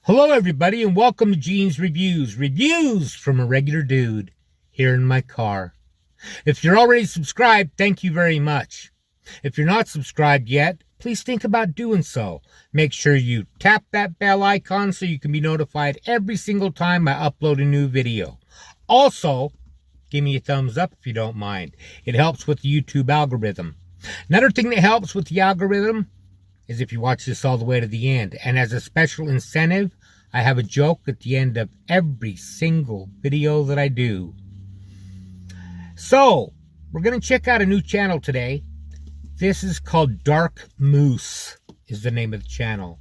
Hello everybody and welcome to Gene's Reviews from a regular dude here in my car. If you're already subscribed, thank you very much. If you're not subscribed yet, please think about doing so. Make sure you tap that bell icon so you can be notified every single time I upload a new video. Also, give me a thumbs up if you don't mind. It helps with the YouTube algorithm. Another thing that helps with the algorithm is if you watch this all the way to the end. And as a special incentive, I have a joke at the end of every single video that I do. So, we're going to check out a new channel today. This is called Dark Moose, is the name of the channel.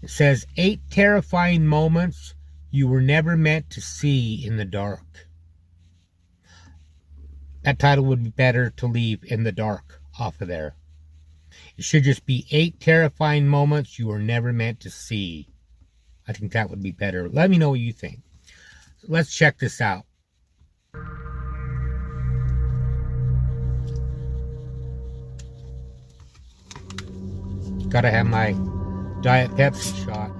It says, 8 terrifying moments you were never meant to see in the dark. That title would be better to leave in the dark off of there. It should just be 8 terrifying moments you were never meant to see. I think that would be better. Let me know what you think. Let's check this out. Gotta have my Diet Pepsi shot.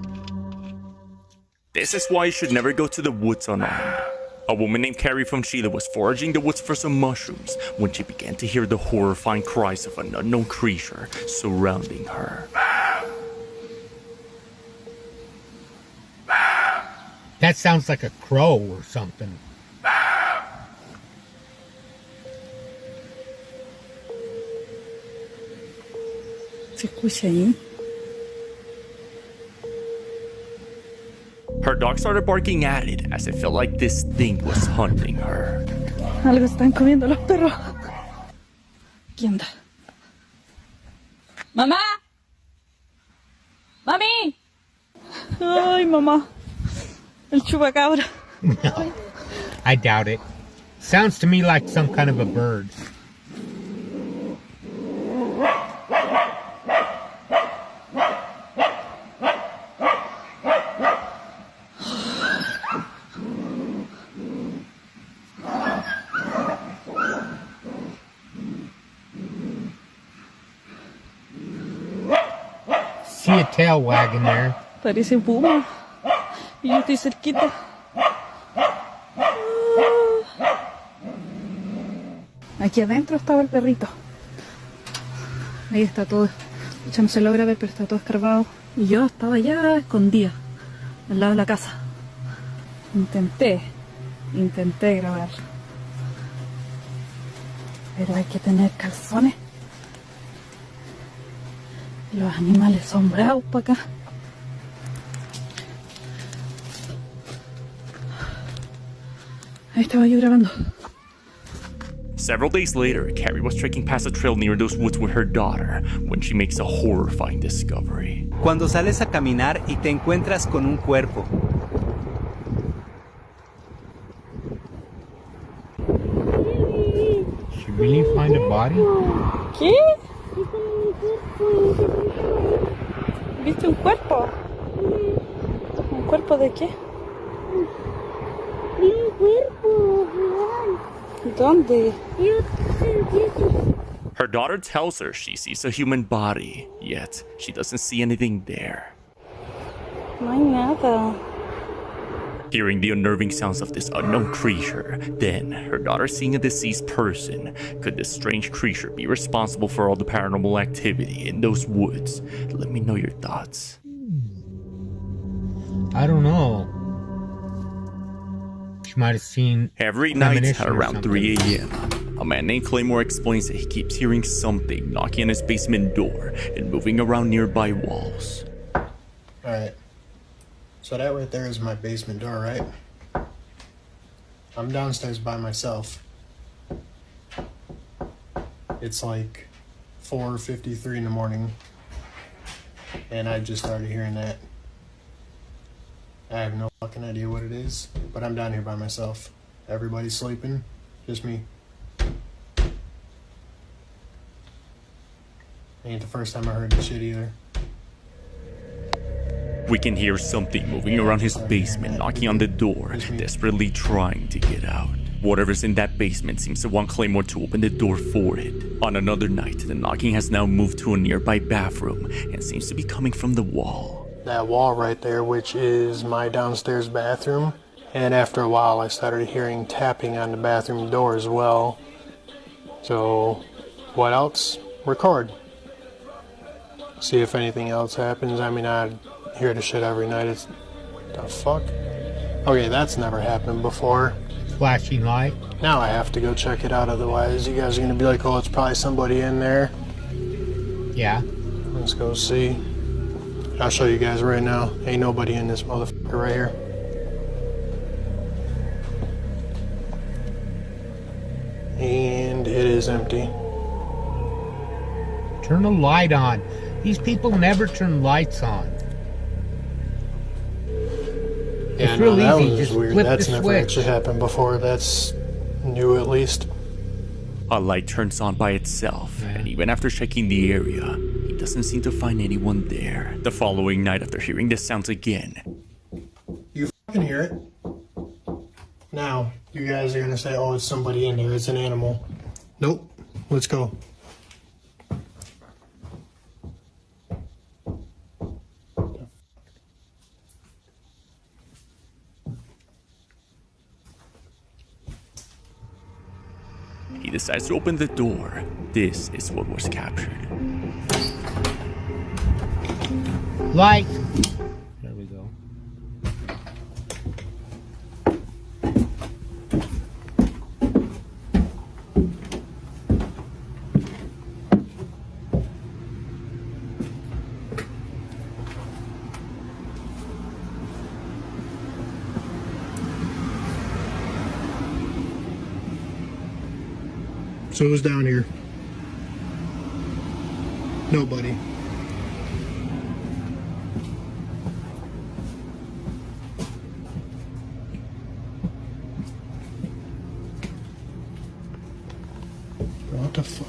This is why you should never go to the woods unarmed. A woman named Carrie from Chile was foraging the woods for some mushrooms when she began to hear the horrifying cries of an unknown creature surrounding her. That sounds like a crow or something. ¿Se escucha ahí? Her dog started barking at it as it felt like this thing was hunting her. Algo están comiendo los perros. ¿Quién anda? ¡Mamá! ¡Mami! ¡Ay, mamá! El chupacabra. No, I doubt it. Sounds to me like some kind of a bird. See a tail wagging there. Parece puma. Y yo estoy cerquita. Aquí adentro estaba el perrito. Ahí está todo. Ya no se logra ver, pero está todo escarbado. Y yo estaba allá escondida, al lado de la casa. Intenté grabar. Pero hay que tener calzones. Los animales son bravos para acá. Ahí estaba yo grabando. Several days later, Carrie was trekking past a trail near those woods with her daughter when she makes a horrifying discovery. Cuando sales a caminar y te encuentras con un cuerpo. Did she really find a body? ¿Qué? ¿Viste un cuerpo? ¿Un cuerpo de qué? Un cuerpo real. ¿Dónde? Her daughter tells her she sees a human body, yet she doesn't see anything there. No hay nada. Hearing the unnerving sounds of this unknown creature, then her daughter seeing a deceased person, could this strange creature be responsible for all the paranormal activity in those woods? Let me know your thoughts. I don't know. She might have seen Every night premonition or around something. 3 a.m., a man named Claymore explains that he keeps hearing something knocking on his basement door and moving around nearby walls. Alright. So that right there is my basement door, right? I'm downstairs by myself. It's like 4:53 in the morning. And I just started hearing that. I have no fucking idea what it is, but I'm down here by myself. Everybody's sleeping, just me. Ain't the first time I heard this shit either. We can hear something moving around his basement, knocking on the door, desperately trying to get out. Whatever's in that basement seems to want Claymore to open the door for it. On another night, the knocking has now moved to a nearby bathroom and seems to be coming from the wall. That wall right there, which is my downstairs bathroom. And after a while, I started hearing tapping on the bathroom door as well. So, what else? Record. See if anything else happens. I mean, I hear the shit every night. It's... the fuck? Okay, that's never happened before. Flashing light. Now I have to go check it out, otherwise you guys are gonna be like, oh, it's probably somebody in there. Yeah. Let's go see. I'll show you guys right now. Ain't nobody in this motherfucker right here. And it is empty. Turn a light on. These people never turn lights on. Yeah, It's real no, that easy. was Just weird. flip That's the never switch. actually happened before. That's new, at least. A light turns on by itself, and even after checking the area, he doesn't seem to find anyone there. The following night, after hearing the sounds again, You fucking hear it. Now, you guys are gonna say, oh, it's somebody in there. It's an animal. Nope. Let's go. he decides to open the door. This is what was captured. Light. There we go. So who's down here? Nobody. What the fuck?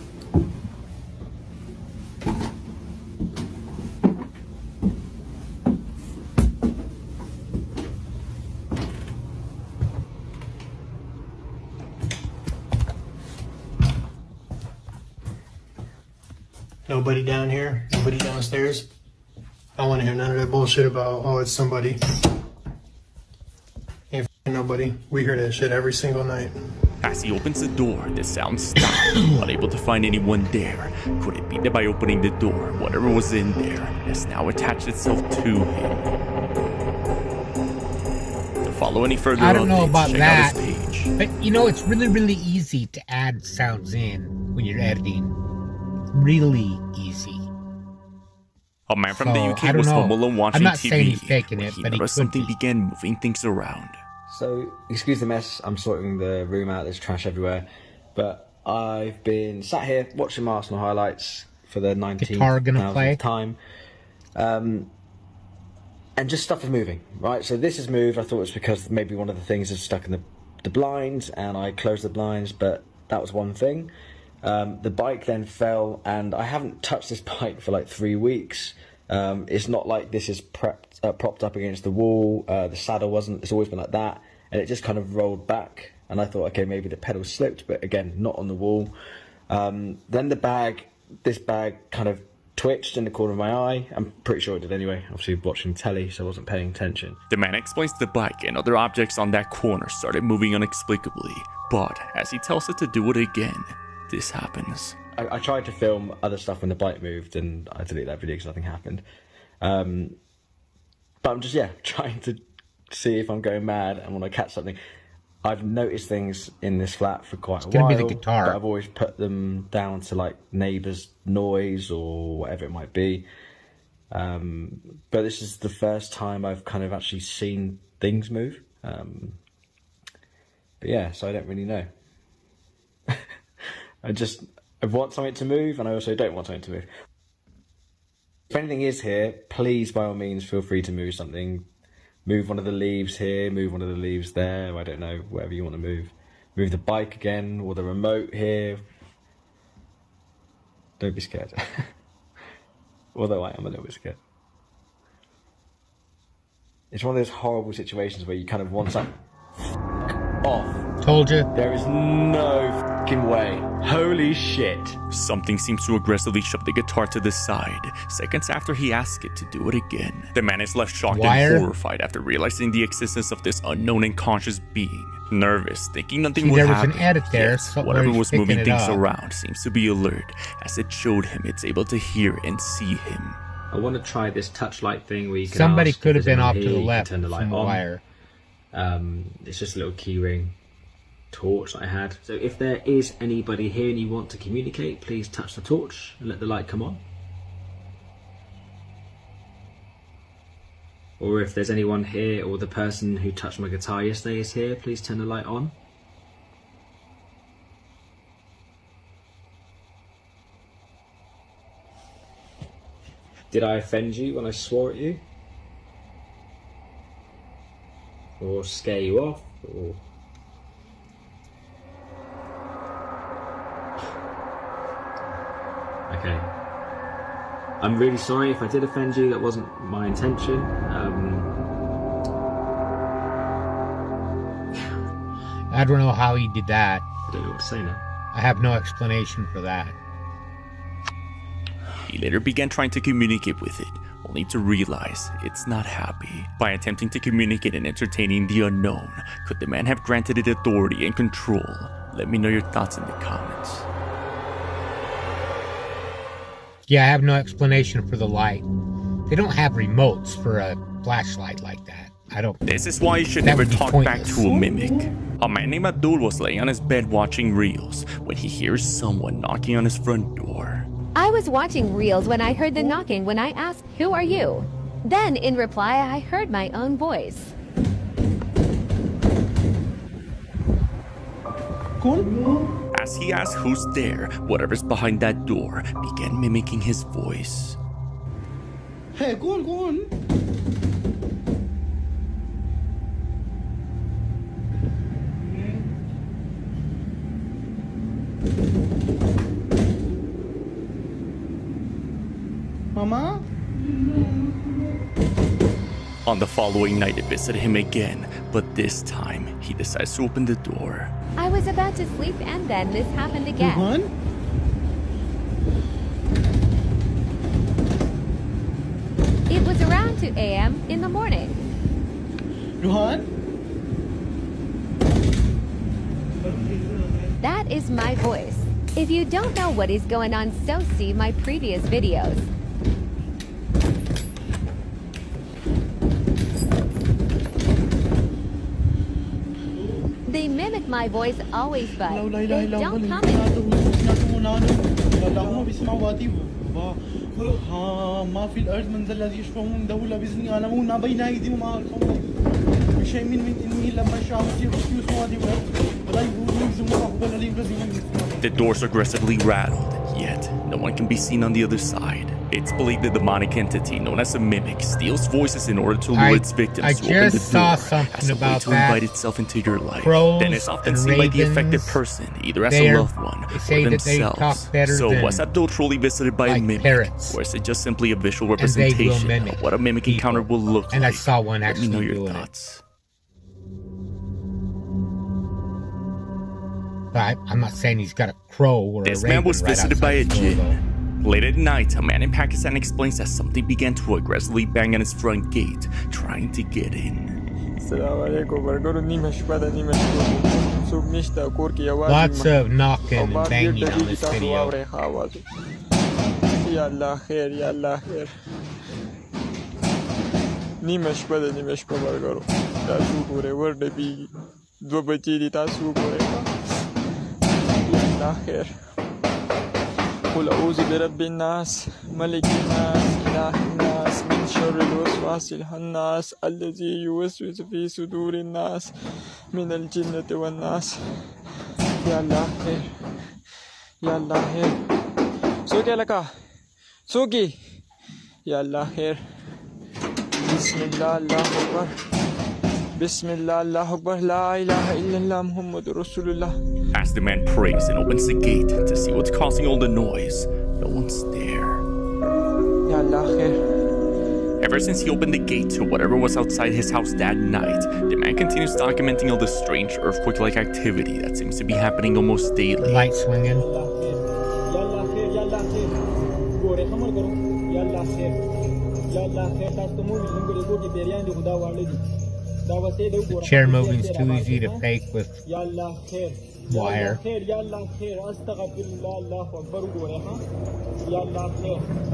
Nobody down here? Nobody downstairs? I don't want to hear none of that bullshit about, oh, it's somebody. Ain't f***ing nobody. We hear that shit every single night. As he opens the door, the sound stops. Unable to find anyone there. Could it be that by opening the door, whatever was in there has now attached itself to him? To follow any further I don't know updates, about check that. out his page. But you know, it's really, really easy to add sounds in when you're editing. Really easy. A man from So, the I UK don't was know. home alone watching I'm not TV. saying he's faking when it, he but he noticed could something be. began moving things around. So, excuse the mess, I'm sorting the room out, there's trash everywhere. But I've been sat here watching my Arsenal highlights for the 19th Guitar gonna play? time. And just stuff is moving, right? So this has moved, I thought it was because maybe one of the things is stuck in the blinds, and I closed the blinds, but that was one thing. The bike then fell, and I haven't touched this bike for like 3 weeks. It's not like this is propped up against the wall. The saddle wasn't. It's always been like that, and it just kind of rolled back. And I thought, okay, maybe the pedal slipped, but again, not on the wall. Then this bag kind of twitched in the corner of my eye. I'm pretty sure it did anyway. Obviously watching telly, so I wasn't paying attention. The man explains the bike and other objects on that corner started moving inexplicably. But as he tells it to do it again, this happens. I tried to film other stuff when the bike moved, and I deleted that video because nothing happened. But I'm just, trying to see if I'm going mad and want to catch something. I've noticed things in this flat for quite a while. It's gonna be the guitar. But I've always put them down to like neighbours' noise or whatever it might be. But this is the first time I've kind of actually seen things move. But yeah, so I don't really know. I want something to move, and I also don't want something to move. If anything is here, please, by all means, feel free to move something. Move one of the leaves here, move one of the leaves there, I don't know, whatever you want to move. Move the bike again, or the remote here. Don't be scared. Although I am a little bit scared. It's one of those horrible situations where you kind of want something off. Told you. There is no fucking way. Holy shit. Something seems to aggressively shove the guitar to the side, seconds after he asks it to do it again. The man is left shocked Wire? and horrified after realizing the existence of this unknown and conscious being. Nervous, thinking nothing See, would there was happen. an edit there, Yet, so whatever where he's was moving picking it things up. around seems to be alert, as it showed him it's able to hear and see him. I want to try this touch light thing where you can Somebody ask could if have there's been anyone off to here, the you can left turn the light from the on. wire. It's just a little key ring torch I had. So if there is anybody here and you want to communicate, please touch the torch and let the light come on. Or if there's anyone here or the person who touched my guitar yesterday is here, please turn the light on. Did I offend you when I swore at you? Or scare you off? Or... Okay. I'm really sorry if I did offend you, that wasn't my intention. I don't know how he did that. I don't know what to say now. I have no explanation for that. He later began trying to communicate with it, only to realize it's not happy. By attempting to communicate and entertaining the unknown, could the man have granted it authority and control? Let me know your thoughts in the comments. Yeah, I have no explanation for the light. They don't have remotes for a flashlight like that. I don't. This is why you should That never would be talk back pointless. to a mimic. A man named Abdul was laying on his bed watching reels when he hears someone knocking on his front door. I was watching reels when I heard the knocking when I asked, "Who are you?" Then, in reply, I heard my own voice. As he asked who's there, whatever's behind that door began mimicking his voice. Hey, go on. Mama? On the following night, it visited him again, but this time, he decides to open the door. I was about to sleep and then this happened again. Rohan? It was around 2 a.m. in the morning. Rohan? That is my voice. If you don't know what is going on, so see my previous videos. They mimic my voice always, but they don't comment. ما في الأرض من ذا الذي يشفع عنده إلا بإذنه يعلمون ما بين أيديهم وما خلفهم من شيء من علمه لما شاء يصير في سماوات والأرض ولا يؤوده حفظهما وهو العلي العظيم. The doors aggressively rattled, yet no one can be seen on the other side. It's believed the demonic entity known as a mimic steals voices in order to lure its victims I to open the just saw door something as a way about to that. invite itself into your life. Crows Then it's often and seen by the affected ravens, person, either as they're- a loved one they say or that they themselves. talk better So than, was Abdul truly visited by a like mimic? parrots. Or is it just simply a visual And they will representation mimic of what a mimic people. encounter will look And I like? saw one Let me know actually your doing it. thoughts. But I'm not saying he's got a crow or This a raven man was right visited by a outside his door, jinn. Late at night, a man in Pakistan explains that something began to aggressively bang on his front gate, trying to get in. Lots of knocking and banging on this video. نیمه شپه ده نیمه شپه ملګرو تاسو ګورئ ور ډبیږي دوه بچي دي تاسو وګورئ یا الله خیر قل اعوذ برب الناس ملك الناس اله الناس من شر الوسواس الخناس الذي يوسوس في صدور الناس من الجنة والناس یا الله خیر یا الله خیر سوکې لکه سوکې یا الله خیر بسم الله الله أكبر بسم الله الله أكبر لا إله إلا الله محمد رسول الله. As the man prays and opens the gate to see what's causing all the noise, no one's there. يا الله خير Ever since he opened the gate to whatever was outside his house that night, the man continues documenting all the strange earthquake-like activity that seems to be happening almost daily. Light swinging. The chair moving is too easy to fake with wire.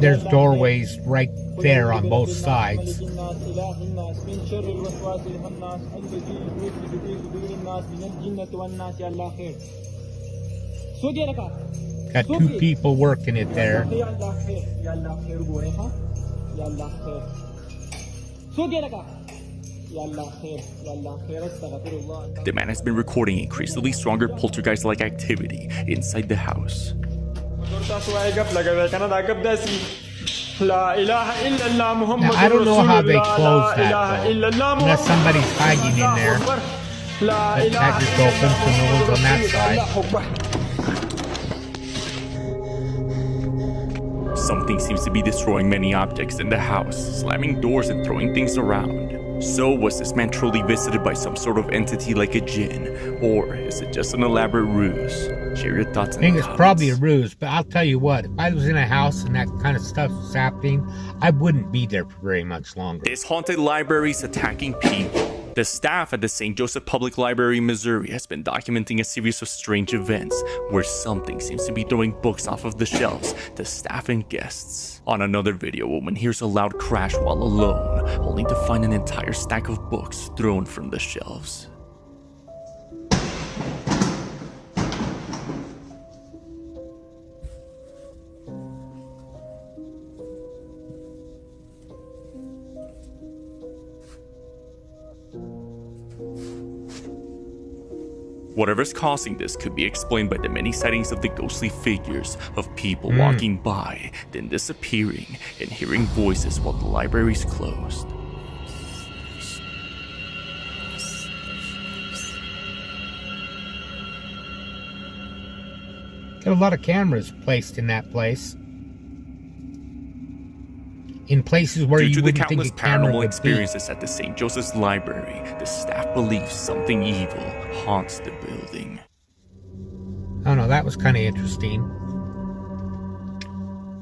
There's doorways right there on both sides. Got two people working it there. The man has been recording increasingly stronger poltergeist-like activity inside the house. Now, I don't know how they close that though, unless somebody's hiding in there. But that just opens so no one's on that side. Something seems to be destroying many objects in the house, slamming doors and throwing things around. So was this man truly visited by some sort of entity like a jinn, or is it just an elaborate ruse? Share your thoughts in the I think it's comments. probably a ruse, but I'll tell you what, if I was in a house and that kind of stuff was happening, I wouldn't be there for very much longer. This haunted library is attacking people. The staff at the St. Joseph Public Library in Missouri has been documenting a series of strange events where something seems to be throwing books off of the shelves to staff and guests. On another video, a woman hears a loud crash while alone, only to find an entire stack of books thrown from the shelves. Whatever's causing this could be explained by the many sightings of the ghostly figures of people walking by, then disappearing, and hearing voices while the library's closed. Got a lot of cameras placed in that place. In places where Due you to the wouldn't think countless a camera paranormal would be. experiences at the St. Joseph's Library, the staff believes something evil haunts the building. I don't know, that was kind of interesting.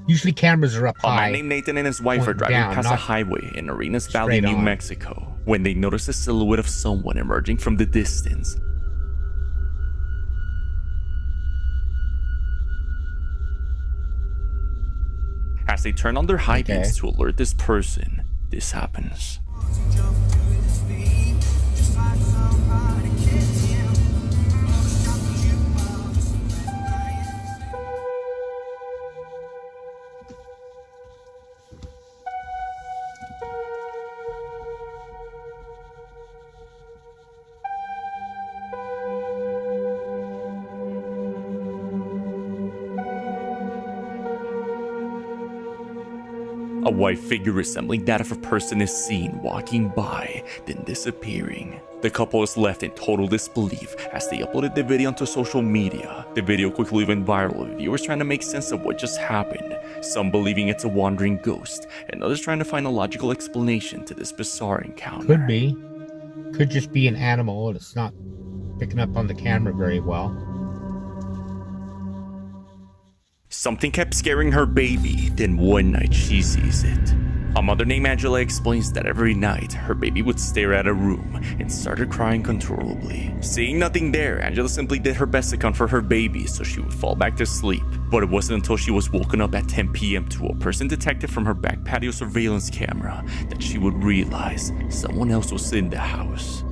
Usually cameras are up A man high. named Nathan and his wife are pointing driving down, past a not highway in Arenas Valley, straight New on. Mexico, when they notice a silhouette of someone emerging from the distance. As they turn on their high beams to alert this person, this happens. A white figure resembling that of a person is seen walking by, then disappearing. The couple is left in total disbelief as they uploaded the video onto social media. The video quickly went viral with viewers trying to make sense of what just happened, some believing it's a wandering ghost, and others trying to find a logical explanation to this bizarre encounter. Could be. Could just be an animal that's not picking up on the camera very well. Something kept scaring her baby, then one night she sees it. A mother named Angela explains that every night her baby would stare at a room and started crying uncontrollably. Seeing nothing there, Angela simply did her best to comfort her baby so she would fall back to sleep. But it wasn't until she was woken up at 10 p.m. to a person detected from her back patio surveillance camera that she would realize someone else was in the house.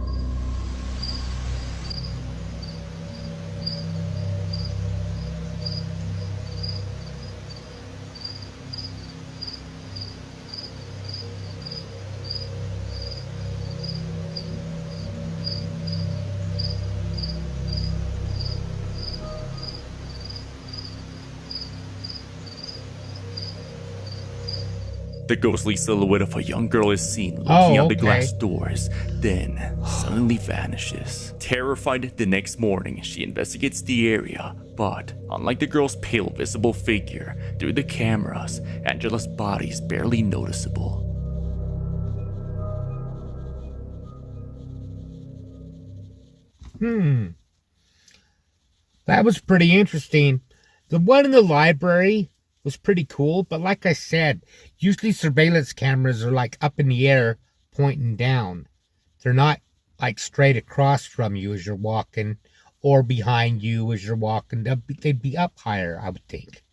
The ghostly silhouette of a young girl is seen looking out the glass doors, then suddenly vanishes. Terrified, the next morning, she investigates the area, but unlike the girl's pale visible figure, through the cameras, Angela's body is barely noticeable. That was pretty interesting. The one in the library was pretty cool, but like I said, usually surveillance cameras are like up in the air, pointing down. They're not like straight across from you as you're walking, or behind you as you're walking. They'd be up higher, I would think,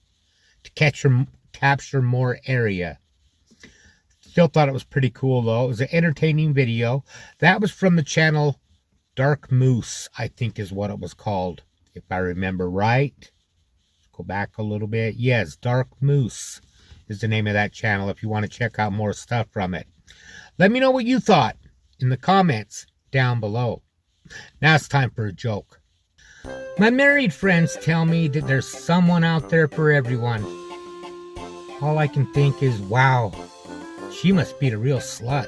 to capture more area. Still thought it was pretty cool, though. It was an entertaining video. That was from the channel Dark Moose, I think is what it was called, if I remember right. Let's go back a little bit. Yes, Dark Moose is the name of that channel if you want to check out more stuff from it. Let me know what you thought in the comments down below. Now it's time for a joke. My married friends tell me that there's someone out there for everyone. All I can think is, wow, she must be the real slut.